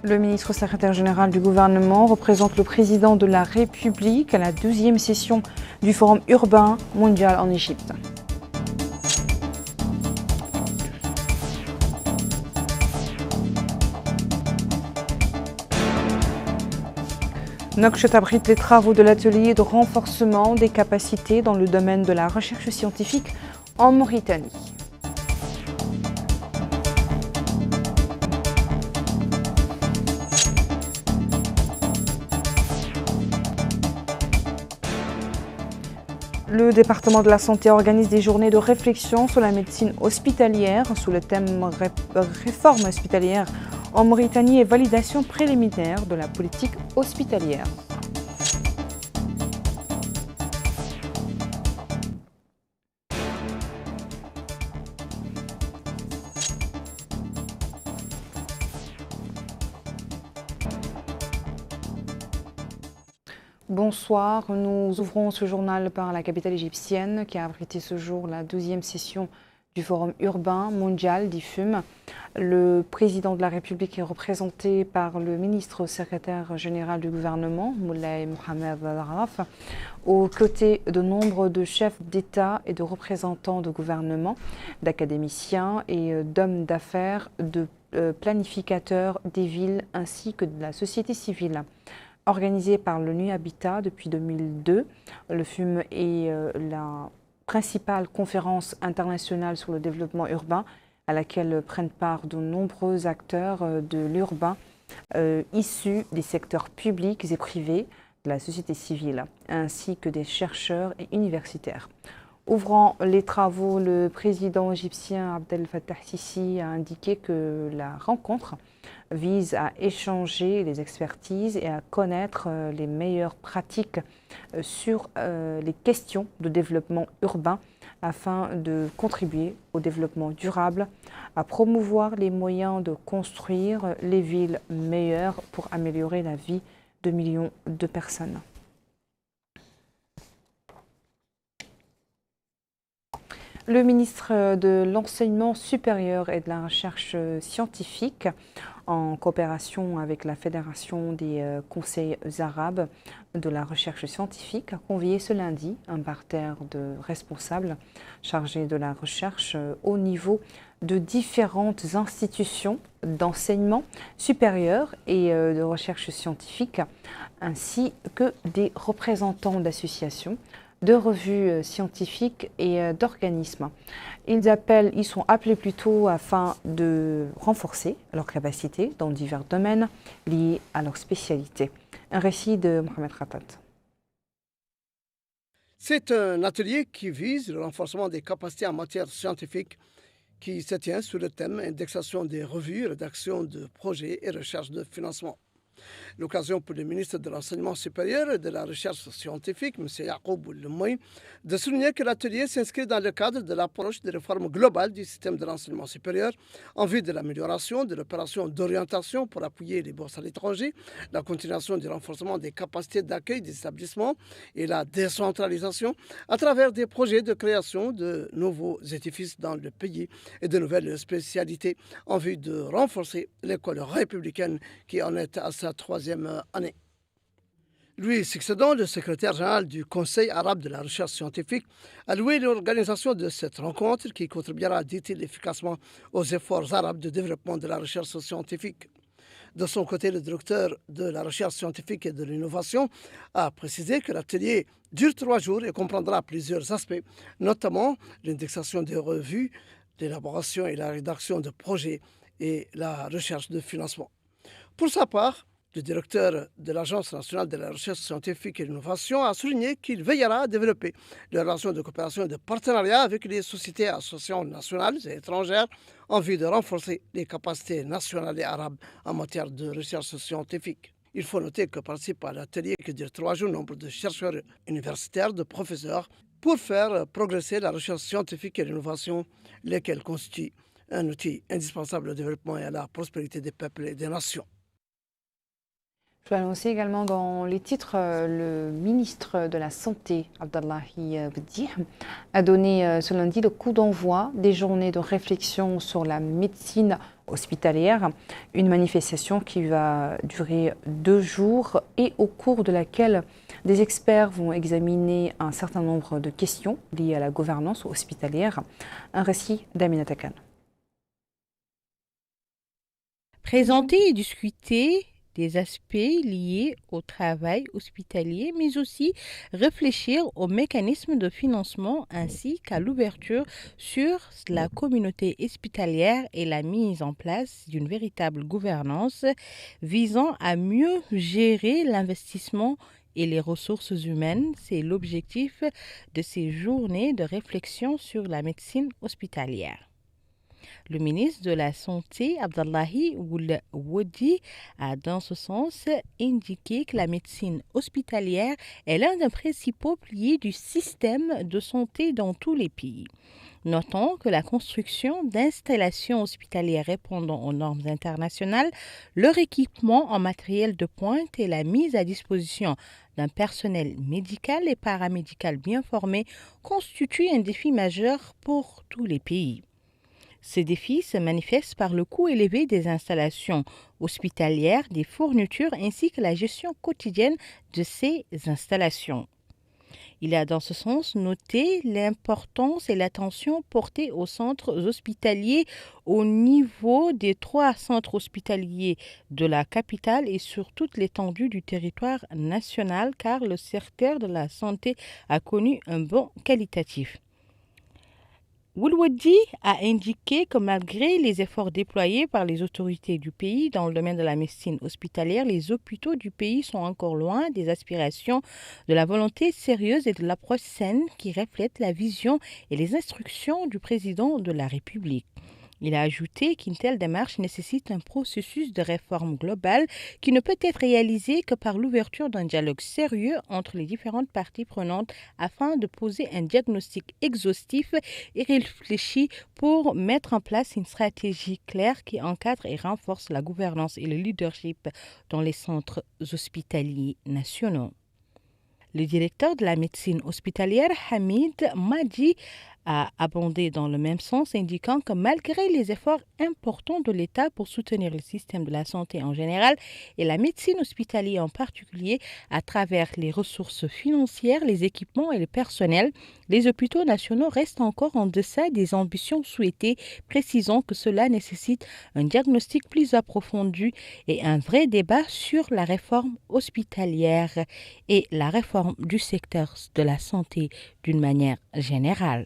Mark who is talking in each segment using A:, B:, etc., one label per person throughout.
A: Le ministre secrétaire général du gouvernement représente le président de la République à la 12e session du Forum urbain mondial en Égypte. Nouakchott abrite les travaux de l'atelier de renforcement des capacités dans le domaine de la recherche scientifique en Mauritanie. Le département de la santé organise des journées de réflexion sur la médecine hospitalière sous le thème réforme hospitalière en Mauritanie et validation préliminaire de la politique hospitalière. Bonsoir, nous ouvrons ce journal par la capitale égyptienne qui a abrité ce jour la 12e session du Forum urbain mondial d'IFUM. Le président de la République est représenté par le ministre secrétaire général du gouvernement, Moulay Mohamed Al-Araf, aux côtés de nombre de chefs d'État et de représentants de gouvernement, d'académiciens et d'hommes d'affaires, de planificateurs des villes ainsi que de la société civile. Organisé par l'ONU Habitat depuis 2002, le FUM est la principale conférence internationale sur le développement urbain à laquelle prennent part de nombreux acteurs de l'urbain issus des secteurs publics et privés, de la société civile, ainsi que des chercheurs et universitaires. Ouvrant les travaux, le président égyptien Abdel Fattah Sisi a indiqué que la rencontre vise à échanger les expertises et à connaître les meilleures pratiques sur les questions de développement urbain afin de contribuer au développement durable, à promouvoir les moyens de construire les villes meilleures pour améliorer la vie de millions de personnes. Le ministre de l'Enseignement supérieur et de la Recherche scientifique, en coopération avec la Fédération des conseils arabes de la recherche scientifique, a convié ce lundi un parterre de responsables chargés de la recherche au niveau de différentes institutions d'enseignement supérieur et de recherche scientifique, ainsi que des représentants d'associations, de revues scientifiques et d'organismes. Ils sont appelés plutôt afin de renforcer leurs capacités dans divers domaines liés à leur spécialité. Un récit de Mohamed Khatat.
B: C'est un atelier qui vise le renforcement des capacités en matière scientifique qui se tient sous le thème indexation des revues, rédaction de projets et recherche de financement. L'occasion pour le ministre de l'Enseignement supérieur et de la Recherche scientifique, M. Yacoub Lemouy, de souligner que l'atelier s'inscrit dans le cadre de l'approche de réforme globale du système de l'enseignement supérieur en vue de l'amélioration de l'opération d'orientation pour appuyer les bourses à l'étranger, la continuation du renforcement des capacités d'accueil des établissements et la décentralisation à travers des projets de création de nouveaux édifices dans le pays et de nouvelles spécialités en vue de renforcer l'école républicaine qui en est à sa 3e année. Louis Sixedon, le secrétaire général du Conseil arabe de la recherche scientifique, a loué l'organisation de cette rencontre qui contribuera, dit-il, efficacement aux efforts arabes de développement de la recherche scientifique. De son côté, le directeur de la recherche scientifique et de l'innovation a précisé que l'atelier dure 3 jours et comprendra plusieurs aspects, notamment l'indexation des revues, l'élaboration et la rédaction de projets et la recherche de financement. Pour sa part, le directeur de l'Agence nationale de la recherche scientifique et l'innovation a souligné qu'il veillera à développer les relations de coopération et de partenariat avec les sociétés et associations nationales et étrangères en vue de renforcer les capacités nationales et arabes en matière de recherche scientifique. Il faut noter que participe à l'atelier qui dure 3 jours nombre de chercheurs universitaires, de professeurs, pour faire progresser la recherche scientifique et l'innovation, lesquelles constituent un outil indispensable au développement et à la prospérité des peuples et des nations.
A: Je peux annoncer également dans les titres, le ministre de la Santé, Abdallahi Bedi, a donné ce lundi le coup d'envoi des journées de réflexion sur la médecine hospitalière. Une manifestation qui va durer 2 jours et au cours de laquelle des experts vont examiner un certain nombre de questions liées à la gouvernance hospitalière. Un récit d'Aminata Khan.
C: Présenter et discuter des aspects liés au travail hospitalier, mais aussi réfléchir aux mécanismes de financement ainsi qu'à l'ouverture sur la communauté hospitalière et la mise en place d'une véritable gouvernance visant à mieux gérer l'investissement et les ressources humaines. C'est l'objectif de ces journées de réflexion sur la médecine hospitalière. Le ministre de la Santé, Abdallahi Woudi, a dans ce sens indiqué que la médecine hospitalière est l'un des principaux piliers du système de santé dans tous les pays. Notons que la construction d'installations hospitalières répondant aux normes internationales, leur équipement en matériel de pointe et la mise à disposition d'un personnel médical et paramédical bien formé constituent un défi majeur pour tous les pays. Ces défis se manifestent par le coût élevé des installations hospitalières, des fournitures ainsi que la gestion quotidienne de ces installations. Il a dans ce sens noté l'importance et l'attention portée aux centres hospitaliers au niveau des 3 centres hospitaliers de la capitale et sur toute l'étendue du territoire national car le secteur de la santé a connu un bond qualitatif. Woulwadi a indiqué que malgré les efforts déployés par les autorités du pays dans le domaine de la médecine hospitalière, les hôpitaux du pays sont encore loin des aspirations, de la volonté sérieuse et de l'approche saine qui reflètent la vision et les instructions du président de la République. Il a ajouté qu'une telle démarche nécessite un processus de réforme globale qui ne peut être réalisé que par l'ouverture d'un dialogue sérieux entre les différentes parties prenantes afin de poser un diagnostic exhaustif et réfléchi pour mettre en place une stratégie claire qui encadre et renforce la gouvernance et le leadership dans les centres hospitaliers nationaux. Le directeur de la médecine hospitalière, Hamid Madi, a abondé dans le même sens, indiquant que malgré les efforts importants de l'État pour soutenir le système de la santé en général et la médecine hospitalière en particulier, à travers les ressources financières, les équipements et le personnel, les hôpitaux nationaux restent encore en deçà des ambitions souhaitées, précisant que cela nécessite un diagnostic plus approfondi et un vrai débat sur la réforme hospitalière et la réforme du secteur de la santé d'une manière générale.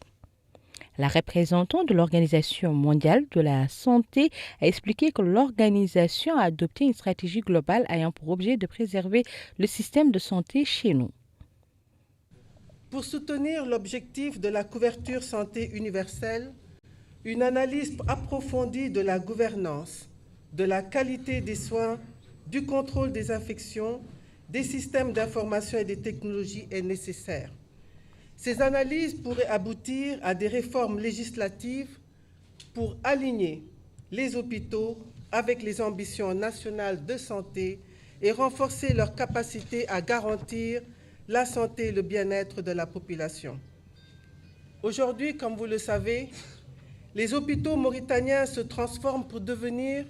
C: La représentante de l'Organisation mondiale de la santé a expliqué que l'organisation a adopté une stratégie globale ayant pour objet de préserver le système de santé chez nous.
D: Pour soutenir l'objectif de la couverture santé universelle, une analyse approfondie de la gouvernance, de la qualité des soins, du contrôle des infections, des systèmes d'information et des technologies est nécessaire. Ces analyses pourraient aboutir à des réformes législatives pour aligner les hôpitaux avec les ambitions nationales de santé et renforcer leur capacité à garantir la santé et le bien-être de la population. Aujourd'hui, comme vous le savez, les hôpitaux mauritaniens se transforment pour devenir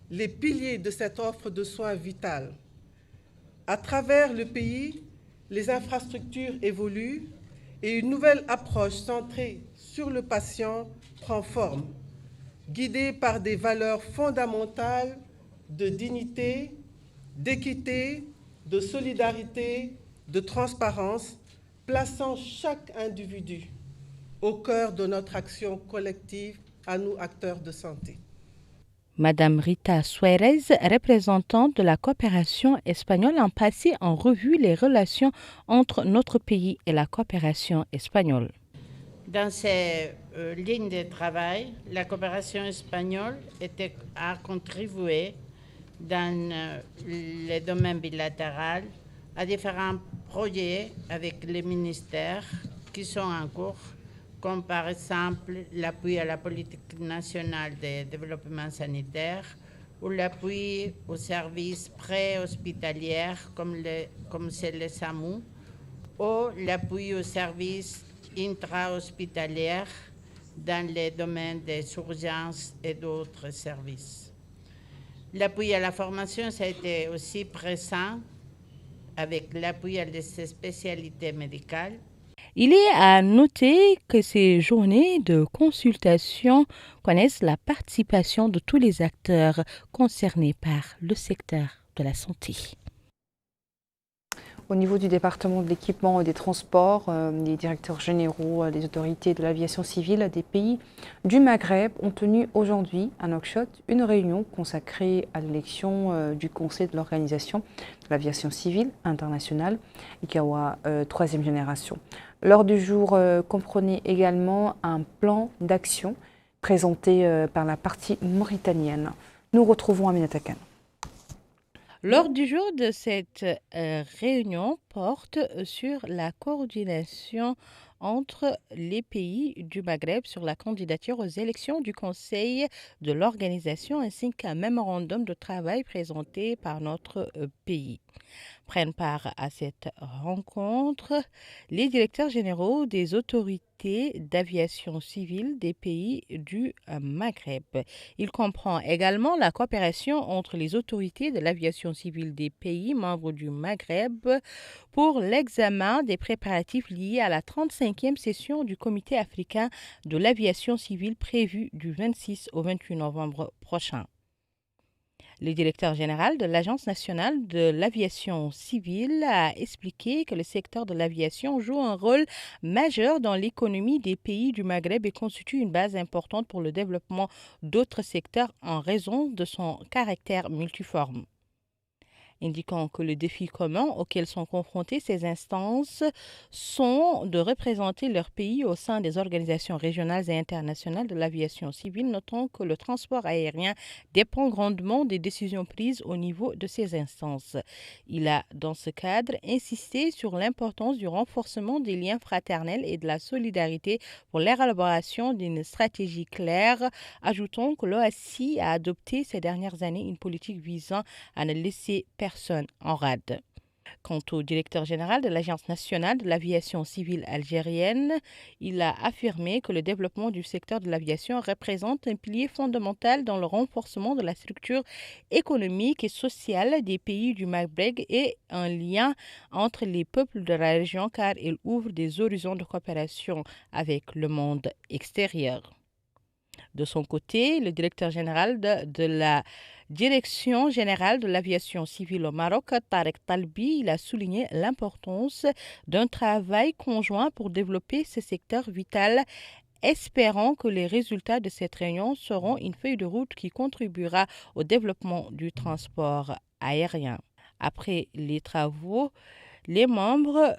D: les piliers de cette offre de soins vitale. À travers le pays, les infrastructures évoluent et une nouvelle approche centrée sur le patient prend forme, guidée par des valeurs fondamentales de dignité, d'équité, de solidarité, de transparence, plaçant chaque individu au cœur de notre action collective à nous, acteurs de santé.
C: Madame Rita Suárez, représentante de la coopération espagnole, a passé en revue les relations entre notre pays et la coopération espagnole.
E: Dans ces lignes de travail, la coopération espagnole a contribué dans le domaine bilatéral à différents projets avec les ministères qui sont en cours, comme par exemple l'appui à la politique nationale de développement sanitaire ou l'appui aux services pré-hospitaliers comme c'est le SAMU, ou l'appui aux services intra-hospitaliers dans les domaines des urgences et d'autres services. L'appui à la formation, ça a été aussi présent avec l'appui à ces spécialités médicales.
C: Il est à noter que ces journées de consultation connaissent la participation de tous les acteurs concernés par le secteur de la santé.
A: Au niveau du département de l'équipement et des transports, les directeurs généraux des autorités de l'aviation civile des pays du Maghreb ont tenu aujourd'hui à Nouakchott une réunion consacrée à l'élection du Conseil de l'organisation de l'aviation civile internationale, ICAO 3e génération. L'ordre du jour comprenait également un plan d'action présenté par la partie mauritanienne. Nous retrouvons Aminata Kane.
C: L'ordre du jour de cette réunion porte sur la coordination entre les pays du Maghreb sur la candidature aux élections du Conseil de l'organisation ainsi qu'un mémorandum de travail présenté par notre pays. Prennent part à cette rencontre les directeurs généraux des autorités d'aviation civile des pays du Maghreb. Il comprend également la coopération entre les autorités de l'aviation civile des pays membres du Maghreb pour l'examen des préparatifs liés à la 35e session du Comité africain de l'aviation civile prévue du 26 au 28 novembre prochain. Le directeur général de l'Agence nationale de l'aviation civile a expliqué que le secteur de l'aviation joue un rôle majeur dans l'économie des pays du Maghreb et constitue une base importante pour le développement d'autres secteurs en raison de son caractère multiforme. Indiquant que le défi commun auquel sont confrontées ces instances sont de représenter leur pays au sein des organisations régionales et internationales de l'aviation civile, notant que le transport aérien dépend grandement des décisions prises au niveau de ces instances. Il a, dans ce cadre, insisté sur l'importance du renforcement des liens fraternels et de la solidarité pour l'élaboration d'une stratégie claire, ajoutant que l'OACI a adopté ces dernières années une politique visant à ne laisser personne en rade. Quant au directeur général de l'Agence nationale de l'aviation civile algérienne, il a affirmé que le développement du secteur de l'aviation représente un pilier fondamental dans le renforcement de la structure économique et sociale des pays du Maghreb et un lien entre les peuples de la région car il ouvre des horizons de coopération avec le monde extérieur. De son côté, le directeur général de la Direction générale de l'aviation civile au Maroc, Tarek Talbi, il a souligné l'importance d'un travail conjoint pour développer ce secteur vital, espérant que les résultats de cette réunion seront une feuille de route qui contribuera au développement du transport aérien. Après les travaux, les membres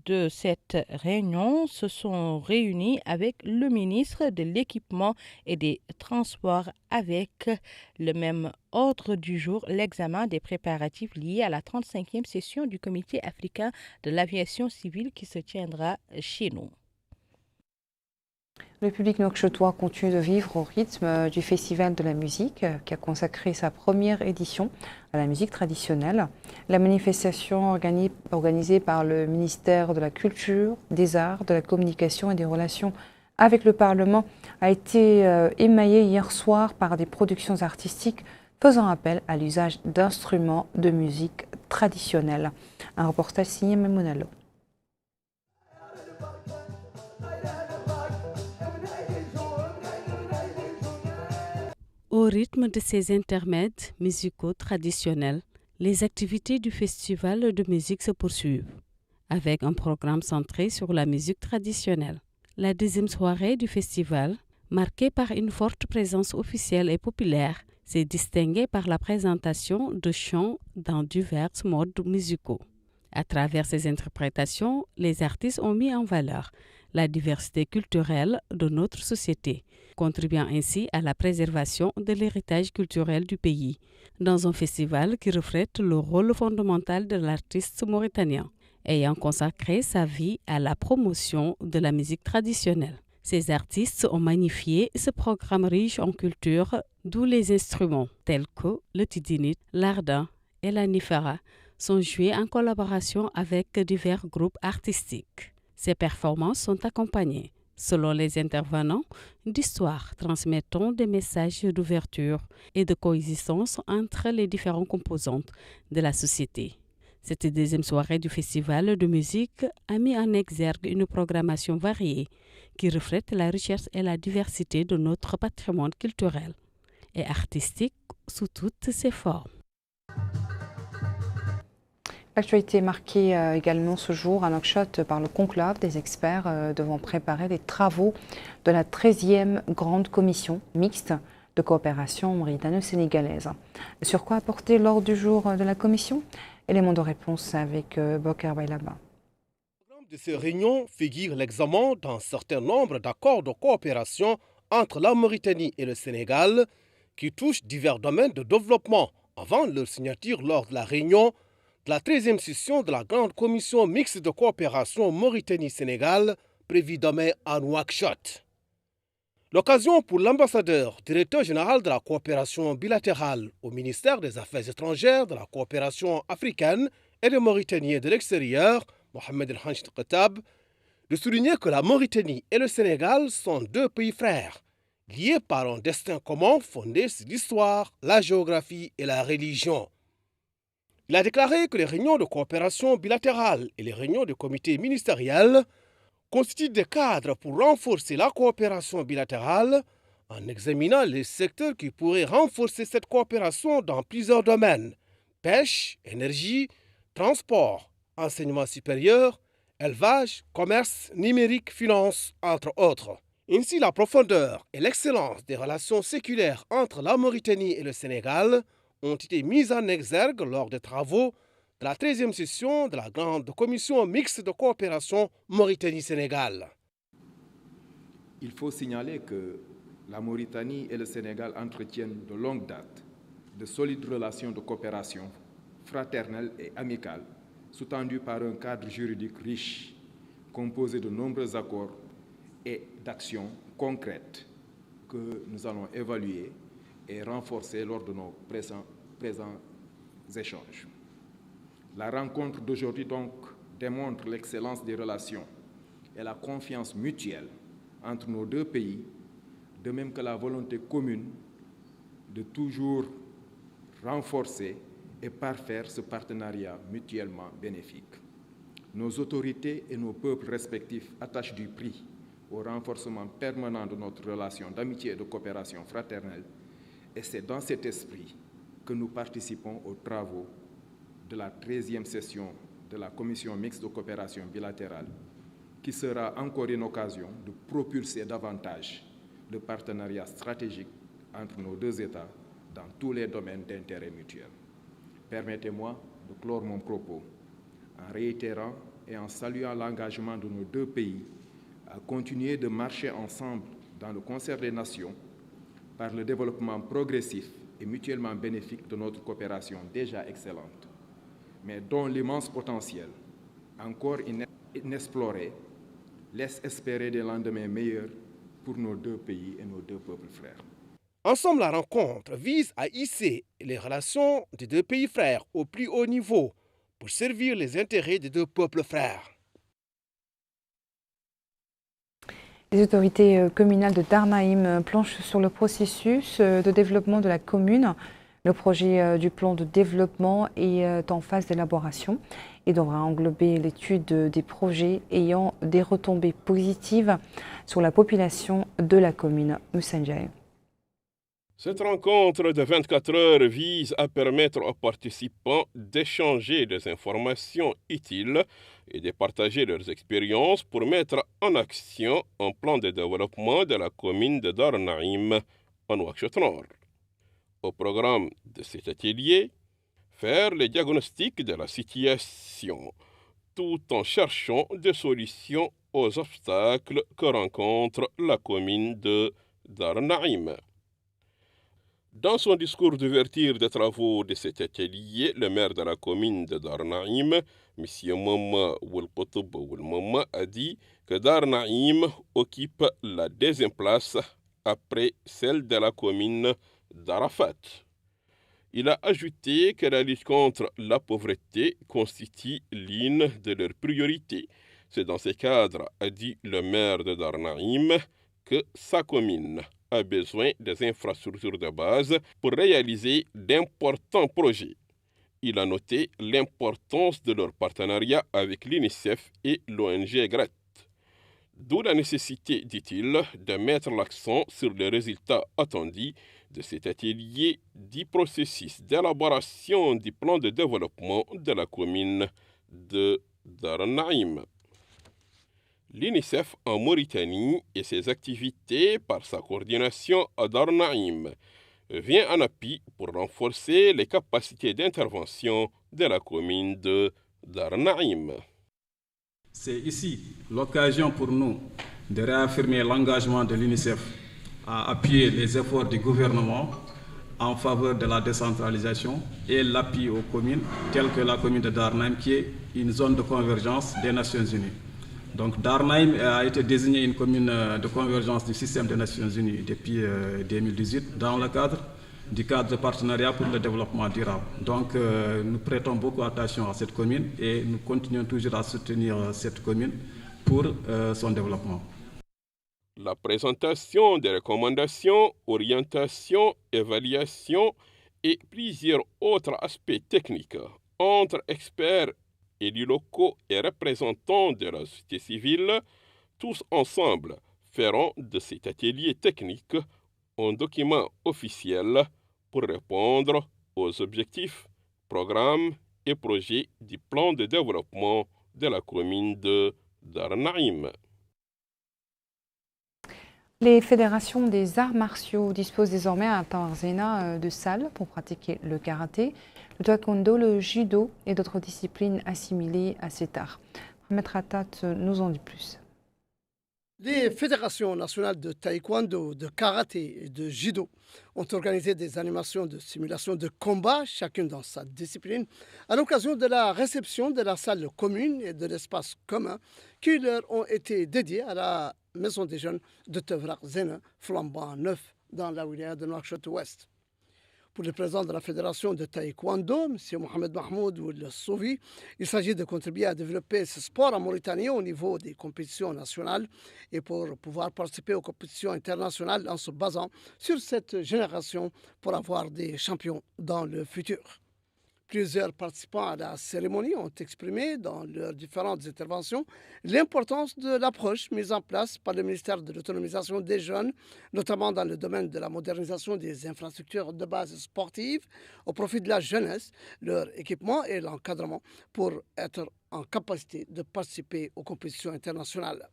C: de cette réunion se sont réunis avec le ministre de l'Équipement et des Transports avec le même ordre du jour, l'examen des préparatifs liés à la 35e session du Comité africain de l'aviation civile qui se tiendra chez nous.
A: Le public nouakchottois continue de vivre au rythme du Festival de la musique qui a consacré sa première édition à la musique traditionnelle. La manifestation organisée par le ministère de la Culture, des Arts, de la Communication et des Relations avec le Parlement a été émaillée hier soir par des productions artistiques faisant appel à l'usage d'instruments de musique traditionnelle. Un reportage signé Memounalo.
F: Au rythme de ces intermèdes musicaux traditionnels, les activités du festival de musique se poursuivent, avec un programme centré sur la musique traditionnelle. La deuxième soirée du festival, marquée par une forte présence officielle et populaire, s'est distinguée par la présentation de chants dans divers modes musicaux. À travers ces interprétations, les artistes ont mis en valeur la diversité culturelle de notre société, contribuant ainsi à la préservation de l'héritage culturel du pays, dans un festival qui reflète le rôle fondamental de l'artiste mauritanien, ayant consacré sa vie à la promotion de la musique traditionnelle. Ces artistes ont magnifié ce programme riche en culture, d'où les instruments tels que le tidinit, l'ardan et la nifara sont joués en collaboration avec divers groupes artistiques. Ces performances sont accompagnées Selon les intervenants, d'histoire transmettant des messages d'ouverture et de coexistence entre les différentes composantes de la société. Cette deuxième soirée du festival de musique a mis en exergue une programmation variée qui reflète la richesse et la diversité de notre patrimoine culturel et artistique sous toutes ses formes.
A: L'actualité marquée également ce jour à Nouakchott par le conclave des experts devant préparer les travaux de la 13e grande commission mixte de coopération mauritano-sénégalaise. Sur quoi apporter l'ordre du jour de la commission? Élément de réponse avec Bokar Bailaba.
G: Au programme de ces réunions figure l'examen d'un certain nombre d'accords de coopération entre la Mauritanie et le Sénégal qui touchent divers domaines de développement avant leur signature lors de la réunion de la 13e session de la Grande Commission mixte de coopération Mauritanie-Sénégal prévue demain à Nouakchott. L'occasion pour l'ambassadeur, directeur général de la coopération bilatérale au ministère des Affaires étrangères, de la coopération africaine et des Mauritaniens de l'extérieur, Mohamed El Hanch Qatab, de souligner que la Mauritanie et le Sénégal sont deux pays frères, liés par un destin commun fondé sur l'histoire, la géographie et la religion. Il a déclaré que les réunions de coopération bilatérale et les réunions de comité ministériel constituent des cadres pour renforcer la coopération bilatérale en examinant les secteurs qui pourraient renforcer cette coopération dans plusieurs domaines: pêche, énergie, transport, enseignement supérieur, élevage, commerce, numérique, finance, entre autres. Ainsi, la profondeur et l'excellence des relations séculaires entre la Mauritanie et le Sénégal ont été mises en exergue lors des travaux de la 13e session de la Grande Commission mixte de coopération Mauritanie-Sénégal.
H: Il faut signaler que la Mauritanie et le Sénégal entretiennent de longue date de solides relations de coopération fraternelle et amicale, sous-tendues par un cadre juridique riche, composé de nombreux accords et d'actions concrètes que nous allons évaluer et renforcer lors de nos présents échanges. La rencontre d'aujourd'hui donc démontre l'excellence des relations et la confiance mutuelle entre nos deux pays, de même que la volonté commune de toujours renforcer et parfaire ce partenariat mutuellement bénéfique. Nos autorités et nos peuples respectifs attachent du prix au renforcement permanent de notre relation d'amitié et de coopération fraternelle, et c'est dans cet esprit que nous participons aux travaux de la 13e session de la Commission mixte de coopération bilatérale, qui sera encore une occasion de propulser davantage le partenariat stratégique entre nos deux États dans tous les domaines d'intérêt mutuel. Permettez-moi de clore mon propos en réitérant et en saluant l'engagement de nos deux pays à continuer de marcher ensemble dans le concert des nations par le développement progressif et mutuellement bénéfique de notre coopération déjà excellente, mais dont l'immense potentiel, encore inexploré, laisse espérer des lendemains meilleurs pour nos deux pays et nos deux peuples frères.
G: En somme, la rencontre vise à hisser les relations des deux pays frères au plus haut niveau pour servir les intérêts des deux peuples frères.
A: Les autorités communales de Darnaïm planchent sur le processus de développement de la commune. Le projet du plan de développement est en phase d'élaboration et devra englober l'étude des projets ayant des retombées positives sur la population de la commune. Moussa Ndiaye.
I: Cette rencontre de 24 heures vise à permettre aux participants d'échanger des informations utiles et de partager leurs expériences pour mettre en action un plan de développement de la commune de Darnaïm en Nouakchott Nord. Au programme de cet atelier, faire le diagnostic de la situation tout en cherchant des solutions aux obstacles que rencontre la commune de Darnaïm. Dans son discours d'ouverture des travaux de cet atelier, le maire de la commune de Darnaïm, M. Mama Ouelkotoub Ouelmama, a dit que Darnaïm occupe la deuxième place après celle de la commune d'Arafat. Il a ajouté que la lutte contre la pauvreté constitue l'une de leurs priorités, C'est dans ces cadres, a dit le maire de Darnaïm, que sa commune a besoin des infrastructures de base pour réaliser d'importants projets. Il a noté l'importance de leur partenariat avec l'UNICEF et l'ONG GRET. D'où la nécessité, dit-il, de mettre l'accent sur les résultats attendus de cet atelier du processus d'élaboration du plan de développement de la commune de Darnaïm. L'UNICEF en Mauritanie et ses activités par sa coordination à Darnaïm vient en appui pour renforcer les capacités d'intervention de la commune de Darnaïm.
J: C'est ici l'occasion pour nous de réaffirmer l'engagement de l'UNICEF à appuyer les efforts du gouvernement en faveur de la décentralisation et l'appui aux communes telles que la commune de Darnaïm qui est une zone de convergence des Nations Unies. Donc Darnaïm a été désignée une commune de convergence du système des Nations Unies depuis 2018 dans le cadre de partenariat pour le développement durable. Donc nous prêtons beaucoup attention à cette commune et nous continuons toujours à soutenir cette commune pour son développement.
I: La présentation des recommandations, orientations, évaluations et plusieurs autres aspects techniques entre experts, élus locaux et représentants de la société civile, tous ensemble feront de cet atelier technique un document officiel pour répondre aux objectifs, programmes et projets du plan de développement de la commune de Darnaïm.
A: Les fédérations des arts martiaux disposent désormais à Tawarzena de salles pour pratiquer le karaté, le taekwondo, le judo et d'autres disciplines assimilées à cet art. Mohamed Ratat nous en dit plus.
B: Les fédérations nationales de taekwondo, de karaté et de judo ont organisé des animations de simulation de combat, chacune dans sa discipline, à l'occasion de la réception de la salle commune et de l'espace commun qui leur ont été dédiés à la Maison des jeunes de Tawarzena, flambant neuf dans la wilaya de Nouakchott-Ouest. Pour le président de la fédération de taekwondo, M. Mohamed Mahmoud Ould-Souvi, il s'agit de contribuer à développer ce sport en Mauritanie au niveau des compétitions nationales et pour pouvoir participer aux compétitions internationales en se basant sur cette génération pour avoir des champions dans le futur. Plusieurs participants à la cérémonie ont exprimé dans leurs différentes interventions l'importance de l'approche mise en place par le ministère de l'autonomisation des jeunes, notamment dans le domaine de la modernisation des infrastructures de base sportives au profit de la jeunesse, leur équipement et l'encadrement pour être en capacité de participer aux compétitions internationales.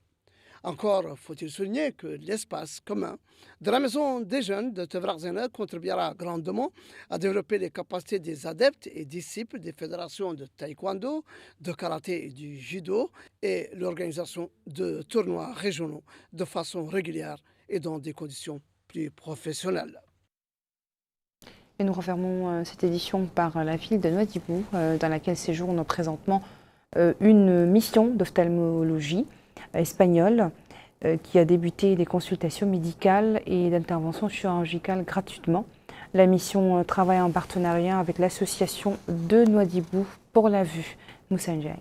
B: Encore faut-il souligner que l'espace commun de la Maison des jeunes de Tawarzena contribuera grandement à développer les capacités des adeptes et disciples des fédérations de taekwondo, de karaté et du judo et l'organisation de tournois régionaux de façon régulière et dans des conditions plus professionnelles.
A: Et nous refermons cette édition par la ville de Nouadhibou, dans laquelle séjourne présentement une mission d'ophtalmologie espagnole qui a débuté des consultations médicales et d'interventions chirurgicales gratuitement. La mission travaille en partenariat avec l'association de Nouadhibou pour la vue. Moussa Ndiaye.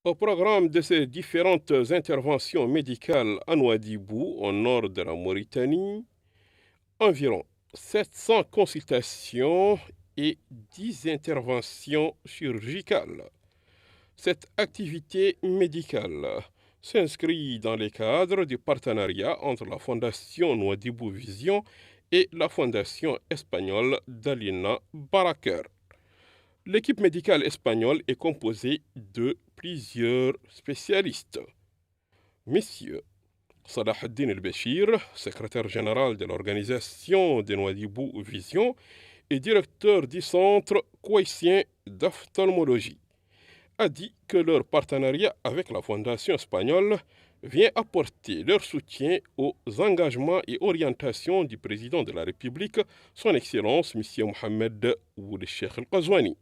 I: Au programme de ces différentes interventions médicales à Nouadhibou, au nord de la Mauritanie, environ 700 consultations et 10 interventions chirurgicales. Cette activité médicale s'inscrit dans les cadres du partenariat entre la Fondation Nouadhibou Vision et la Fondation espagnole d'Alina Baraker. L'équipe médicale espagnole est composée de plusieurs spécialistes. Messieurs Salah Eddine El-Béchir, secrétaire général de l'organisation de Nouadhibou Vision et directeur du centre kouaissien d'ophtalmologie, a dit que leur partenariat avec la Fondation espagnole vient apporter leur soutien aux engagements et orientations du président de la République, son Excellence M. Mohamed Ould Cheikh El-Ghazouani.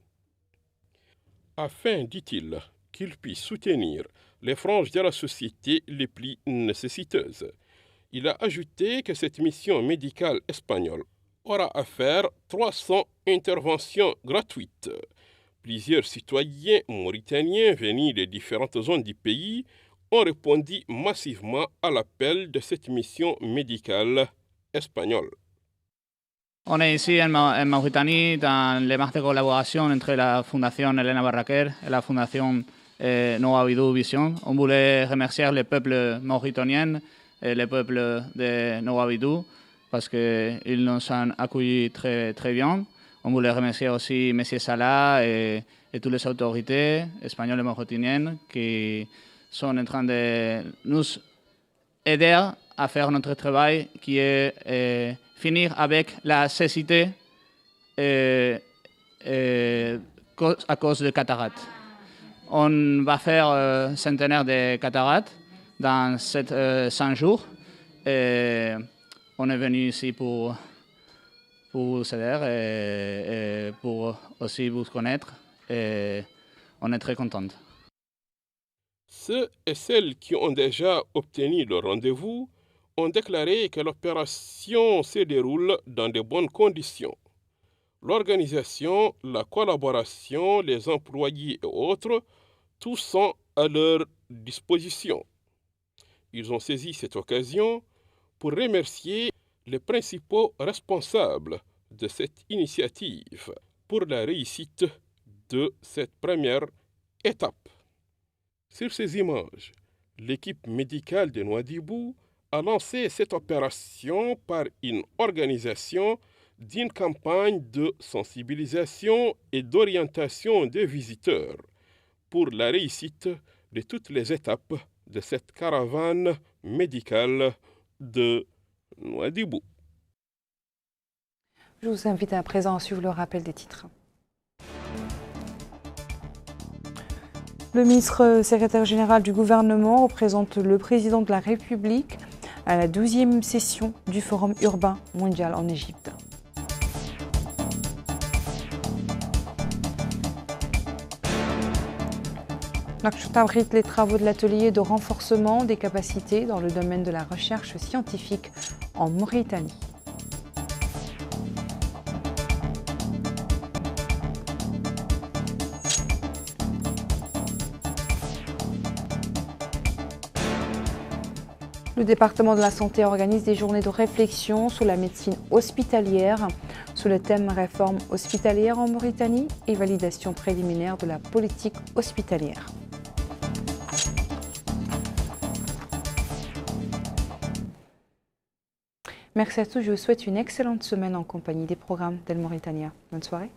I: Afin, dit-il, qu'il puisse soutenir les franges de la société les plus nécessiteuses. Il a ajouté que cette mission médicale espagnole aura à faire 300 interventions gratuites Plusieurs citoyens mauritaniens venus des différentes zones du pays ont répondu massivement à l'appel de cette mission médicale espagnole.
K: On est ici en Mauritanie dans les marques de collaboration entre la Fondation Elena Barraquer et la Fondation Nouadhibou Vision. On voulait remercier le peuple mauritanien et le peuple de Nouadhibou parce qu'ils nous ont accueillis très, très bien. On voulait remercier aussi M. Salah et toutes les autorités espagnoles et mauritaniennes qui sont en train de nous aider à faire notre travail qui est finir avec la cécité à cause de cataractes. On va faire centenaire de cataractes dans 5 jours. Et on est venu ici pour vous aider et pour aussi vous connaître. Et on est très contents.
I: Ceux et celles qui ont déjà obtenu le rendez-vous ont déclaré que l'opération se déroule dans de bonnes conditions. L'organisation, la collaboration, les employés et autres, tous sont à leur disposition. Ils ont saisi cette occasion pour remercier les principaux responsables de cette initiative pour la réussite de cette première étape. Sur ces images, l'équipe médicale de Nouadhibou a lancé cette opération par une organisation d'une campagne de sensibilisation et d'orientation des visiteurs pour la réussite de toutes les étapes de cette caravane médicale de Nouadhibou.
A: Je vous invite à présent à suivre le rappel des titres. Le ministre secrétaire général du gouvernement représente le président de la République à la 12e session du Forum urbain mondial en Égypte. Nouakchott abrite les travaux de l'atelier de renforcement des capacités dans le domaine de la recherche scientifique en Mauritanie. Le département de la santé organise des journées de réflexion sur la médecine hospitalière, sous le thème réforme hospitalière en Mauritanie et validation préliminaire de la politique hospitalière. Merci à tous, je vous souhaite une excellente semaine en compagnie des programmes d'El Mauritania. Bonne soirée.